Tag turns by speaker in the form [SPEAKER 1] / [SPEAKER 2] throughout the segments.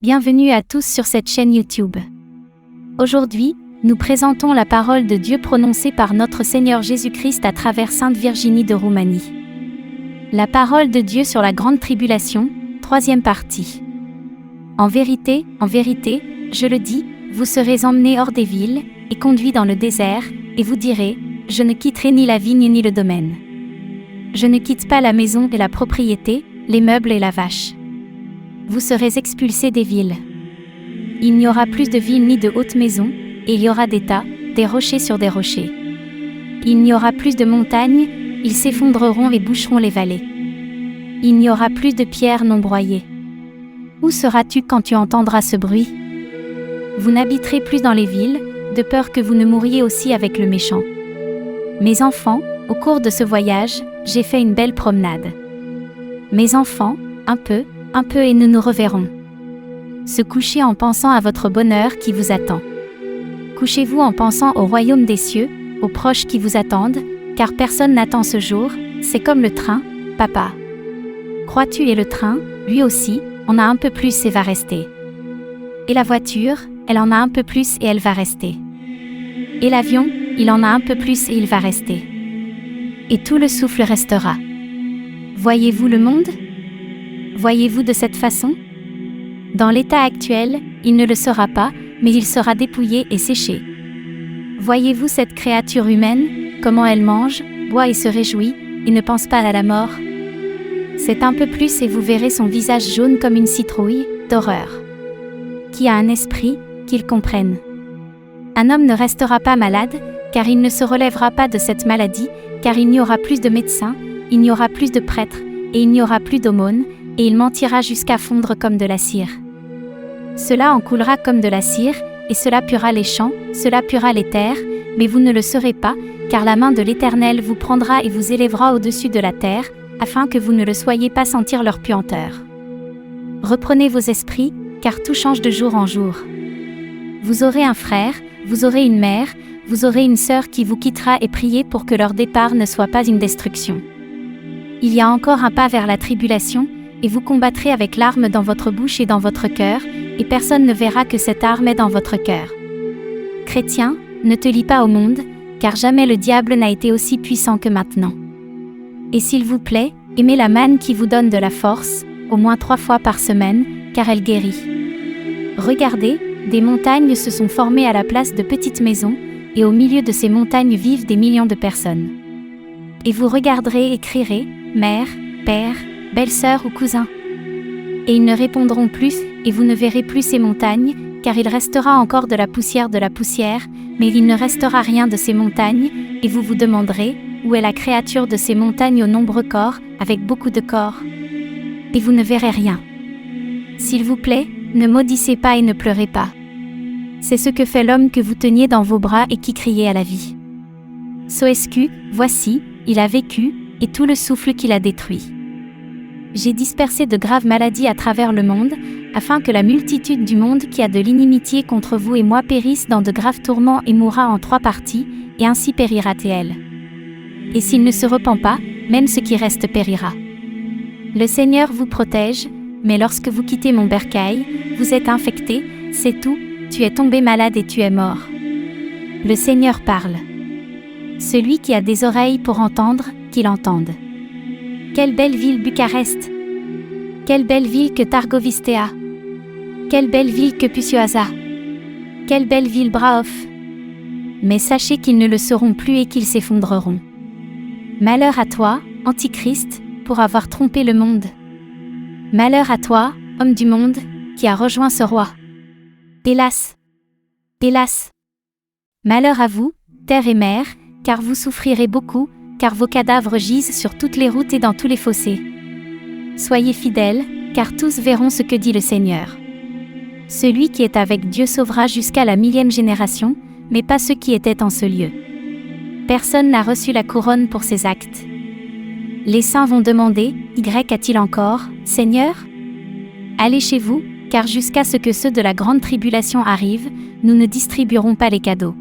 [SPEAKER 1] Bienvenue à tous sur cette chaîne YouTube. Aujourd'hui, nous présentons la parole de Dieu prononcée par notre Seigneur Jésus-Christ à travers Sainte Virginie de Roumanie. La parole de Dieu sur la grande tribulation, 3e partie. En vérité, je le dis, vous serez emmenés hors des villes, et conduits dans le désert, et vous direz, je ne quitterai ni la vigne ni le domaine. Je ne quitte pas la maison et la propriété, les meubles et la vache. Vous serez expulsés des villes. Il n'y aura plus de villes ni de hautes maisons, et il y aura des tas, des rochers sur des rochers. Il n'y aura plus de montagnes, ils s'effondreront et boucheront les vallées. Il n'y aura plus de pierres non broyées. Où seras-tu quand tu entendras ce bruit? Vous n'habiterez plus dans les villes, de peur que vous ne mouriez aussi avec le méchant. Mes enfants, au cours de ce voyage, j'ai fait une belle promenade. Mes enfants, un peu et nous nous reverrons. Se coucher en pensant à votre bonheur qui vous attend. Couchez-vous en pensant au royaume des cieux, aux proches qui vous attendent, car personne n'attend ce jour, c'est comme le train, papa. Crois-tu et le train, lui aussi, en a un peu plus et va rester. Et la voiture, elle en a un peu plus et elle va rester. Et l'avion, il en a un peu plus et il va rester. Et tout le souffle restera. Voyez-vous le monde? Voyez-vous de cette façon? Dans l'état actuel, il ne le sera pas, mais il sera dépouillé et séché. Voyez-vous cette créature humaine, comment elle mange, boit et se réjouit, et ne pense pas à la mort? C'est un peu plus et vous verrez son visage jaune comme une citrouille, d'horreur. Qui a un esprit, qu'il comprenne. Un homme ne restera pas malade, car il ne se relèvera pas de cette maladie, car il n'y aura plus de médecins, il n'y aura plus de prêtres, et il n'y aura plus d'aumônes, et il mentira jusqu'à fondre comme de la cire. Cela en coulera comme de la cire, et cela puera les champs, cela puera les terres, mais vous ne le saurez pas, car la main de l'Éternel vous prendra et vous élèvera au-dessus de la terre, afin que vous ne le soyez pas sentir leur puanteur. Reprenez vos esprits, car tout change de jour en jour. Vous aurez un frère, vous aurez une mère, vous aurez une sœur qui vous quittera et priez pour que leur départ ne soit pas une destruction. Il y a encore un pas vers la tribulation, et vous combattrez avec l'arme dans votre bouche et dans votre cœur, et personne ne verra que cette arme est dans votre cœur. Chrétien, ne te lie pas au monde, car jamais le diable n'a été aussi puissant que maintenant. Et s'il vous plaît, aimez la manne qui vous donne de la force, au moins 3 fois par semaine, car elle guérit. Regardez, des montagnes se sont formées à la place de petites maisons, et au milieu de ces montagnes vivent des millions de personnes. Et vous regarderez et crierez, mère, père, belle-sœur ou cousin. Et ils ne répondront plus, et vous ne verrez plus ces montagnes, car il restera encore de la poussière, mais il ne restera rien de ces montagnes, et vous vous demanderez, où est la créature de ces montagnes aux nombreux corps, avec beaucoup de corps? Et vous ne verrez rien. S'il vous plaît, ne maudissez pas et ne pleurez pas. C'est ce que fait l'homme que vous teniez dans vos bras et qui criait à la vie. Soescu, voici, il a vécu, et tout le souffle qu'il a détruit. J'ai dispersé de graves maladies à travers le monde, afin que la multitude du monde qui a de l'inimitié contre vous et moi périsse dans de graves tourments et mourra en 3 parties, et ainsi périra-t-elle. Et s'il ne se repent pas, même ce qui reste périra. Le Seigneur vous protège, mais lorsque vous quittez mon bercail, vous êtes infecté, c'est tout, tu es tombé malade et tu es mort. Le Seigneur parle. Celui qui a des oreilles pour entendre, qu'il entende. Quelle belle ville Bucarest! Quelle belle ville que Targovistea! Quelle belle ville que Pucioasa! Quelle belle ville Braof! Mais sachez qu'ils ne le seront plus et qu'ils s'effondreront. Malheur à toi, Antichrist, pour avoir trompé le monde. Malheur à toi, homme du monde, qui a rejoint ce roi. Hélas! Hélas! Malheur à vous, terre et mer, car vous souffrirez beaucoup, car vos cadavres gisent sur toutes les routes et dans tous les fossés. Soyez fidèles, car tous verront ce que dit le Seigneur. Celui qui est avec Dieu sauvera jusqu'à la 1000e génération, mais pas ceux qui étaient en ce lieu. Personne n'a reçu la couronne pour ses actes. Les saints vont demander, a-t-il encore, Seigneur? Allez chez vous, car jusqu'à ce que ceux de la grande tribulation arrivent, nous ne distribuerons pas les cadeaux.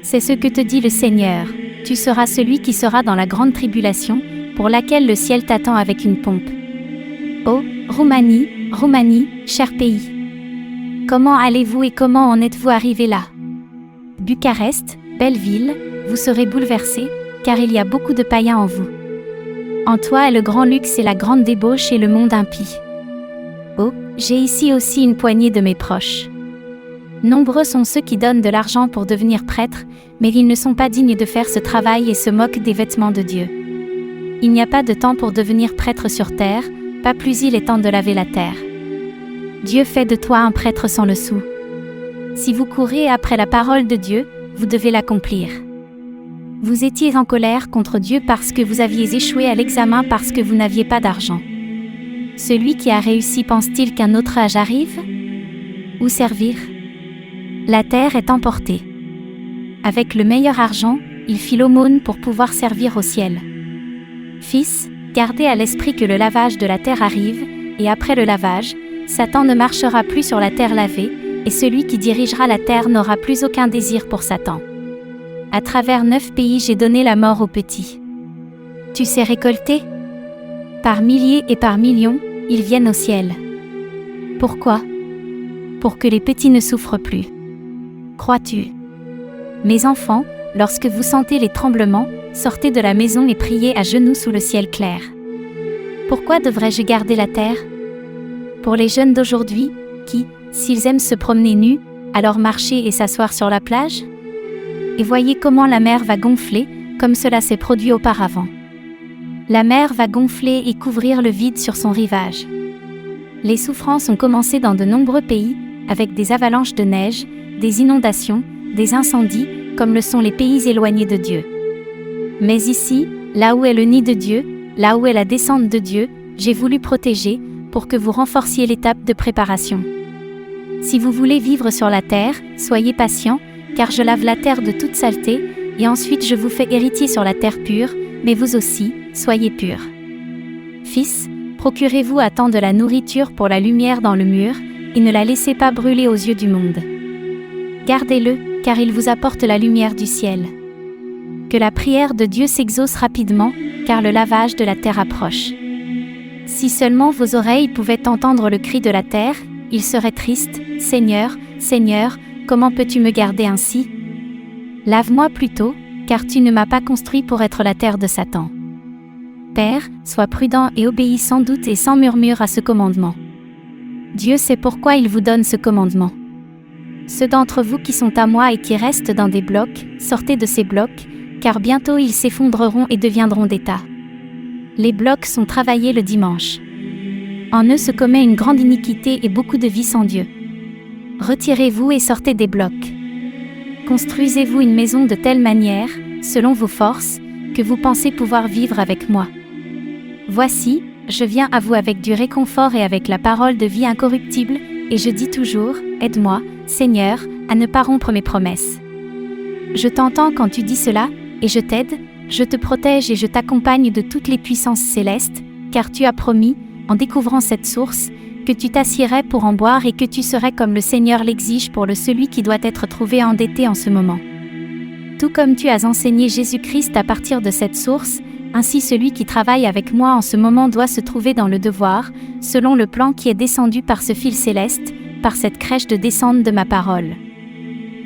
[SPEAKER 1] C'est ce que te dit le Seigneur. Tu seras celui qui sera dans la grande tribulation, pour laquelle le ciel t'attend avec une pompe. Oh, Roumanie, Roumanie, cher pays! Comment allez-vous et comment en êtes-vous arrivé là? Bucarest, belle ville, vous serez bouleversés, car il y a beaucoup de païens en vous. En toi est le grand luxe et la grande débauche et le monde impie. Oh, j'ai ici aussi une poignée de mes proches. Nombreux sont ceux qui donnent de l'argent pour devenir prêtres, mais ils ne sont pas dignes de faire ce travail et se moquent des vêtements de Dieu. Il n'y a pas de temps pour devenir prêtre sur terre, pas plus il est temps de laver la terre. Dieu fait de toi un prêtre sans le sou. Si vous courez après la parole de Dieu, vous devez l'accomplir. Vous étiez en colère contre Dieu parce que vous aviez échoué à l'examen parce que vous n'aviez pas d'argent. Celui qui a réussi pense-t-il qu'un autre âge arrive? Où servir? La terre est emportée. Avec le meilleur argent, il fit l'aumône pour pouvoir servir au ciel. Fils, gardez à l'esprit que le lavage de la terre arrive, et après le lavage, Satan ne marchera plus sur la terre lavée, et celui qui dirigera la terre n'aura plus aucun désir pour Satan. À travers 9 pays j'ai donné la mort aux petits. Tu sais récolter? Par milliers et par millions, ils viennent au ciel. Pourquoi? Pour que les petits ne souffrent plus. Crois-tu? Mes enfants, lorsque vous sentez les tremblements, sortez de la maison et priez à genoux sous le ciel clair. Pourquoi devrais-je garder la terre? Pour les jeunes d'aujourd'hui, qui, s'ils aiment se promener nus, alors marcher et s'asseoir sur la plage? Et voyez comment la mer va gonfler, comme cela s'est produit auparavant. La mer va gonfler et couvrir le vide sur son rivage. Les souffrances ont commencé dans de nombreux pays, avec des avalanches de neige, des inondations, des incendies, comme le sont les pays éloignés de Dieu. Mais ici, là où est le nid de Dieu, là où est la descente de Dieu, j'ai voulu protéger, pour que vous renforciez l'étape de préparation. Si vous voulez vivre sur la terre, soyez patients, car je lave la terre de toute saleté, et ensuite je vous fais héritier sur la terre pure, mais vous aussi, soyez purs. Fils, procurez-vous à temps de la nourriture pour la lumière dans le mur, et ne la laissez pas brûler aux yeux du monde. Gardez-le, car il vous apporte la lumière du ciel. Que la prière de Dieu s'exauce rapidement, car le lavage de la terre approche. Si seulement vos oreilles pouvaient entendre le cri de la terre, ils seraient tristes. Seigneur, Seigneur, comment peux-tu me garder ainsi? Lave-moi plutôt, car tu ne m'as pas construit pour être la terre de Satan. Père, sois prudent et obéis sans doute et sans murmure à ce commandement. Dieu sait pourquoi il vous donne ce commandement. Ceux d'entre vous qui sont à moi et qui restent dans des blocs, sortez de ces blocs, car bientôt ils s'effondreront et deviendront des tas. Les blocs sont travaillés le dimanche. En eux se commet une grande iniquité et beaucoup de vie sans Dieu. Retirez-vous et sortez des blocs. Construisez-vous une maison de telle manière, selon vos forces, que vous pensez pouvoir vivre avec moi. Voici, je viens à vous avec du réconfort et avec la parole de vie incorruptible, et je dis toujours, aide-moi, Seigneur, à ne pas rompre mes promesses. Je t'entends quand tu dis cela, et je t'aide, je te protège et je t'accompagne de toutes les puissances célestes, car tu as promis, en découvrant cette source, que tu t'assierais pour en boire et que tu serais comme le Seigneur l'exige pour celui qui doit être trouvé endetté en ce moment. Tout comme tu as enseigné Jésus-Christ à partir de cette source, ainsi celui qui travaille avec moi en ce moment doit se trouver dans le devoir, selon le plan qui est descendu par ce fil céleste, par cette crèche de descente de ma parole.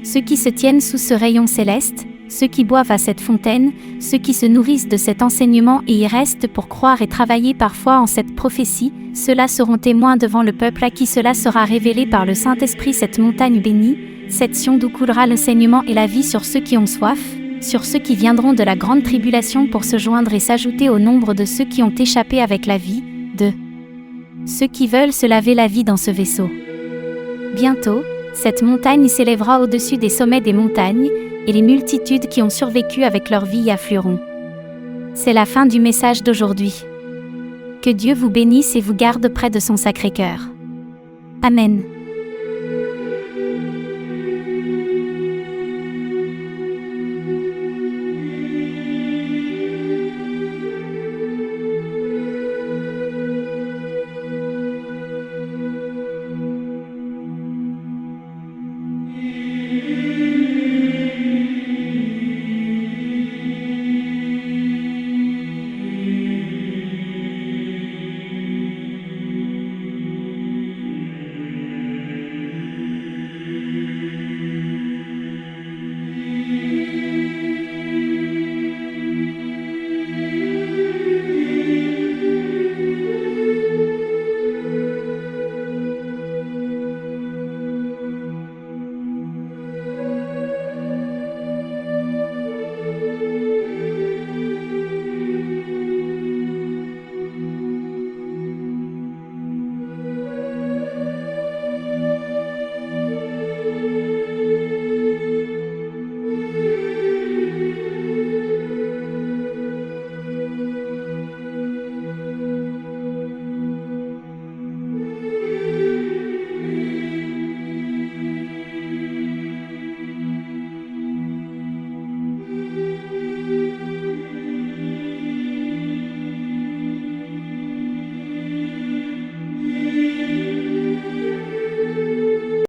[SPEAKER 1] Ceux qui se tiennent sous ce rayon céleste, ceux qui boivent à cette fontaine, ceux qui se nourrissent de cet enseignement et y restent pour croire et travailler parfois en cette prophétie, ceux-là seront témoins devant le peuple à qui cela sera révélé par le Saint-Esprit, cette montagne bénie, cette Sion d'où coulera l'enseignement et la vie sur ceux qui ont soif, sur ceux qui viendront de la grande tribulation pour se joindre et s'ajouter au nombre de ceux qui ont échappé avec la vie, de ceux qui veulent se laver la vie dans ce vaisseau. Bientôt, cette montagne s'élèvera au-dessus des sommets des montagnes, et les multitudes qui ont survécu avec leur vie y afflueront. C'est la fin du message d'aujourd'hui. Que Dieu vous bénisse et vous garde près de son Sacré-Cœur. Amen.